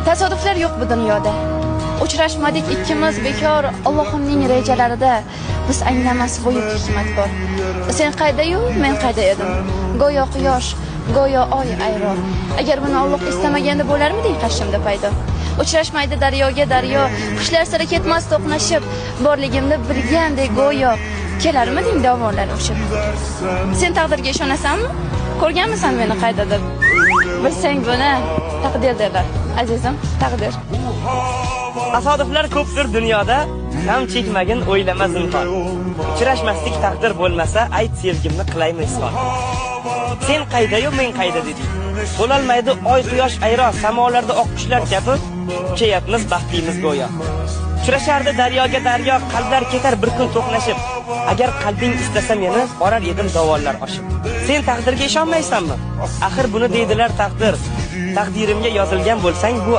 Tasodiflar yo'q bu dunyoda. Uchrashmadik ikkimiz bekor, Allohimning rejalarida biz anglamas buyuk hikmat bor. Sen qayda-yu, men qayda edim. Go'yo quyosh, go'yo oy ayro. Agar buni Alloh istamaganda bo'larmidi qarshimda paydo? Uchrashmaydi daryoga daryo, qushlar sira ketmas to'qnashib, borligimni bilgandek go'yo kelarmiding dovonlar ushib. Sen taqdirga ishonasanmi? Ko'rganmisan meni qayda deb? Bilsang buni taqdir derlar. Azizim, taqdir. Tasodiflar ko'pdir dunyoda, g'am chekmagin o'ylama zinhor. Uchrashmaslik taqdir bo'lmasa, ayt sevgimni qilaymi isbot. Sen qayda-yu, men qayda deding. Bo'lolmaydi oy quyosh ayro, samolarda oqqushlar kabi uchayapmiz baxtimiz go'yo. Uchrashardi daryoga daryo, qalblar ketar bir kun to'qnashib. Agar qalbing istasa meni, borar edim dovonlar oshib. Sen taqdirga ishonmaysanmi? Axir buni deydilar taqdir. Taqdirimga yozilgan bo'lsang bu